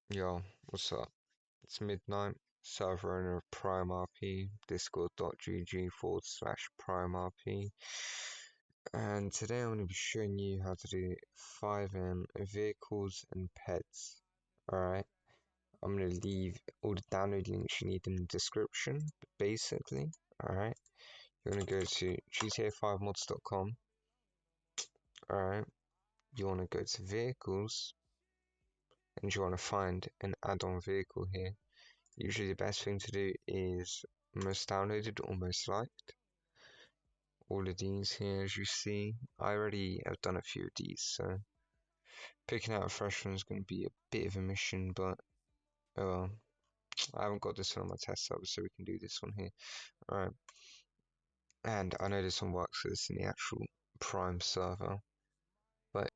Yo, what's up? It's midnight, server owner of Prime RP, discord.gg/Prime RP, and today I'm going to be showing you how to do Fivem vehicles and pets. Alright, I'm going to leave all the download links you need in the description, but basically, alright, you're going to go to GTA5mods.com, alright, you want to go to vehicles, and you want to find an add-on vehicle here. Usually the best thing to do is most downloaded or most liked. All of these here, as you see, I already have done a few of these, so picking out a fresh one is going to be a bit of a mission, but oh well. I haven't got this one on my test server, so we can do this one here. Alright, and I know this one works for this in the actual Prime server, but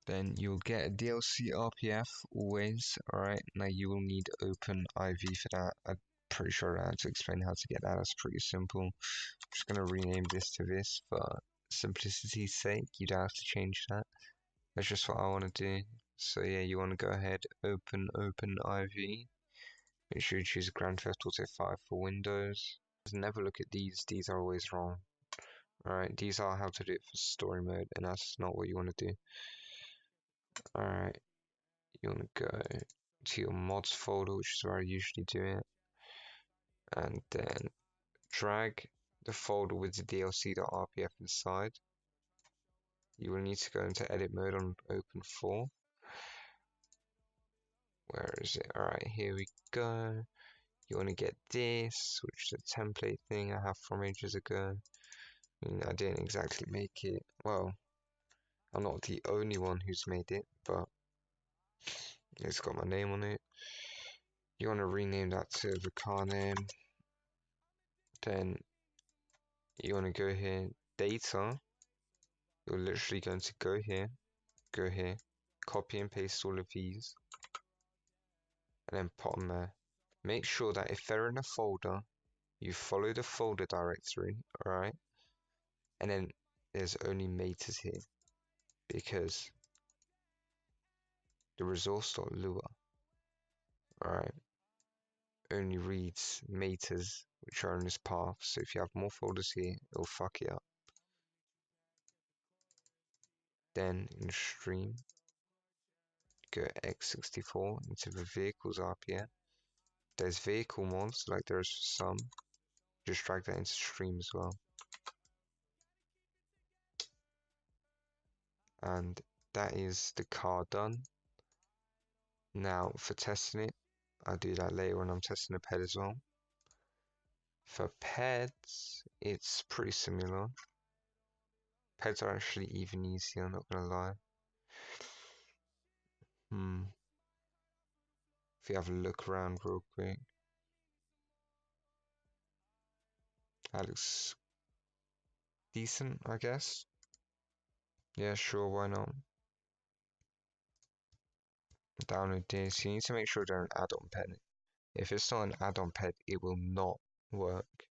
then you'll get a DLC RPF always. Alright, now you will need Open IV for that. I'm pretty sure I have to explain how to get that. That's pretty simple. I'm just gonna rename this to this for simplicity's sake. You don't have to change that. That's just what I want to do. So yeah, you want to go ahead, open IV. Make sure you choose Grand Theft Auto 5 for Windows. Never look at these. These are always wrong. Alright, these are how to do it for story mode, and that's not what you want to do. Alright, you want to go to your mods folder, which is where I usually do it, and then drag the folder with the DLC.rpf inside. You will need to go into edit mode on open 4. Where is it? Alright, here we go. You want to get this, which is a template thing I have from ages ago. I mean, I didn't exactly make it. Well, I'm not the only one who's made it, but it's got my name on it. You want to rename that to the car name. Then you want to go here, data. You're literally going to go here, copy and paste all of these, and then put them there. Make sure that if they're in a folder, you follow the folder directory, alright? And then there's only meters here because the resource.lua, alright, only reads meters which are in this path. So if you have more folders here, it'll fuck it up. Then in stream, go x64 into the vehicles RPM. There's vehicle mods like there is for some. Just drag that into stream as well. And that is the car done. Now for testing it, I'll do that later when I'm testing the ped as well. For peds, it's pretty similar. Peds are actually even easier, I'm not gonna lie. If you have a look around real quick. That looks decent, I guess. Yeah, sure, why not? Download this. You need to make sure they're an add-on ped. If it's not an add-on ped, it will not work.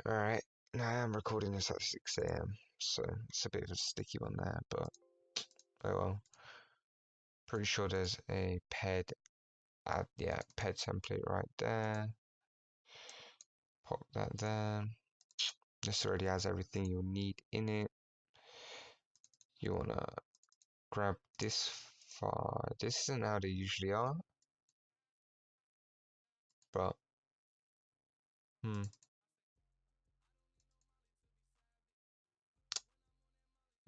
Alright, now I am recording this at 6 AM, so it's a bit of a sticky one there, but oh well. Pretty sure there's a ped yeah, ped template right there. Pop that there. This already has everything you'll need in it. You wanna grab this file. This isn't how they usually are, but yeah,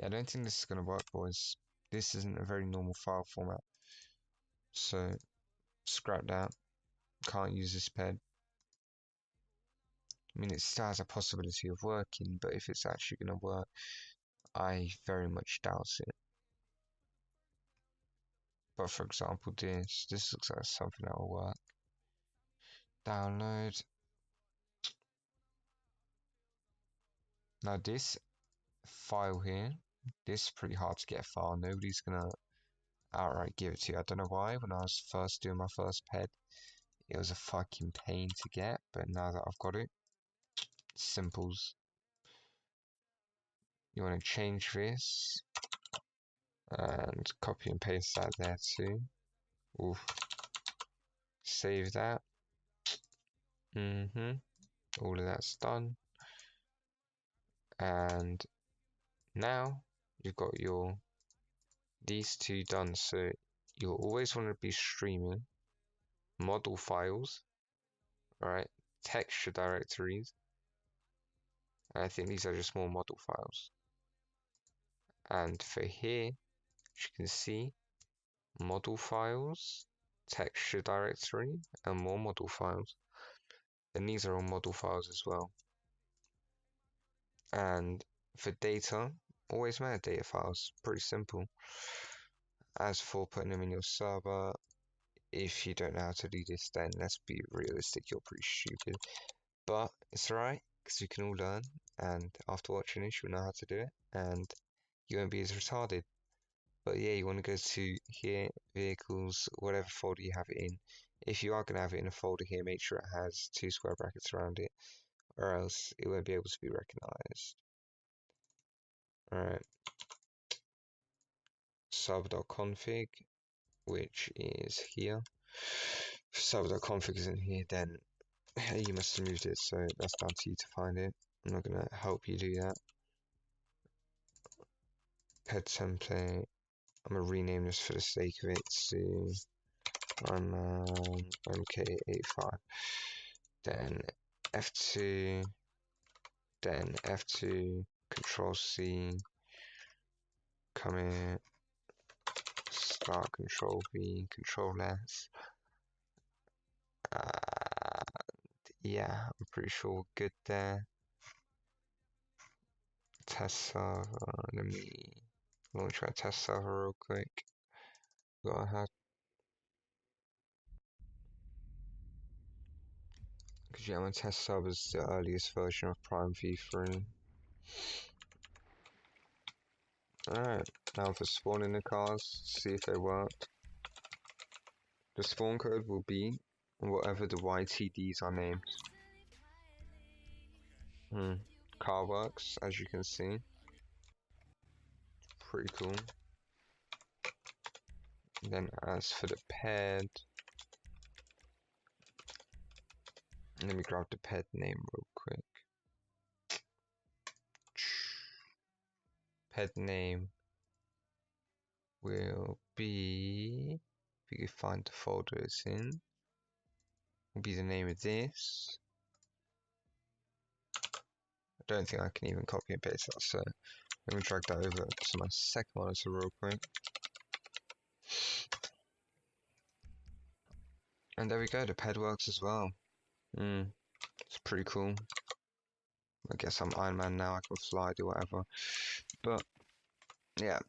I don't think this is gonna work, boys. This isn't a very normal file format, so scrap that. Can't use this ped. I mean, it still has a possibility of working, but if it's actually gonna work, I very much doubt it. But for example, this looks like something that will work. Download. Now this file here, this is pretty hard to get a file. Nobody's gonna outright give it to you. I don't know why. When I was first doing my first ped, it was a fucking pain to get, but now that I've got it, simples. You want to change this, and copy and paste that there too. Oof. Save that. All of that's done. And now you've got these two done. So you'll always want to be streaming model files, right? Texture directories. And I think these are just more model files. And for here, as you can see, model files, texture directory, and more model files. And these are all model files as well. And for data, always metadata files, pretty simple. As for putting them in your server, if you don't know how to do this, then let's be realistic, you're pretty stupid. But it's alright, because we can all learn, and after watching this, you'll know how to do it, and you won't be as retarded. But yeah, you want to go to here, vehicles, whatever folder you have it in. If you are going to have it in a folder here, make sure it has 2 square brackets around it, or else it won't be able to be recognized. Alright, sub.config, which is here. If sub.config isn't here, then you must have moved it, so that's down to you to find it. I'm not going to help you do that. Ped template. I'm going to rename this for the sake of it to MK85. Then F2, then F2, Control C, commit, start Control V, Control S. Yeah, I'm pretty sure we're good there. Test server, let me launch my test server real quick. Go ahead. Because yeah, my test server is the earliest version of Prime v3. Alright, now for spawning the cars, see if they work. The spawn code will be whatever the YTDs are named. Car works, as you can see. Pretty cool. Then as for the ped, let me grab the ped name real quick. Ped name will be, if you can find the folder it's in, will be the name of this. I don't think I can even copy and paste that, so let me drag that over to my second monitor real quick. And there we go, the ped works as well. It's pretty cool. I guess I'm Iron Man now, I can fly, do whatever. But yeah,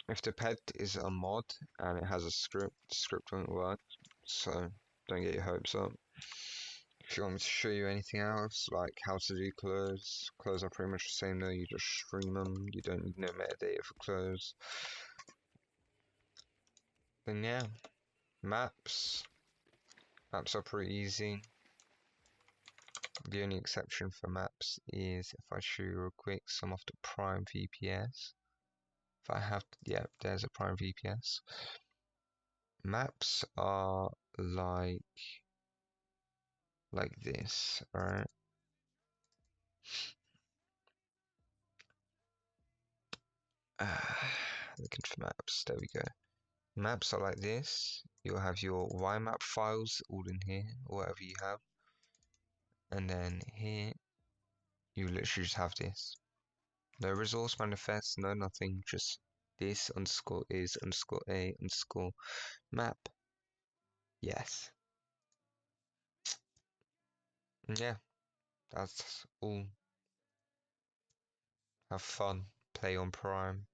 if the ped is a mod and it has a script, the script won't work. So don't get your hopes up. If you want me to show you anything else, like how to do clothes, clothes are pretty much the same though, you just stream them, you don't need no metadata for clothes. Then yeah, maps. Maps are pretty easy. The only exception for maps is if I show you real quick some of the Prime VPS. If I have, yeah, there's a Prime VPS. Maps are like this, right? Looking for maps, there we go. Maps are like this. You'll have your YMap files all in here, or whatever you have. And then here, you literally just have this. No resource manifest, no nothing, just this underscore is underscore a underscore map. Yes. And yeah, that's all. Have fun. Play on Prime.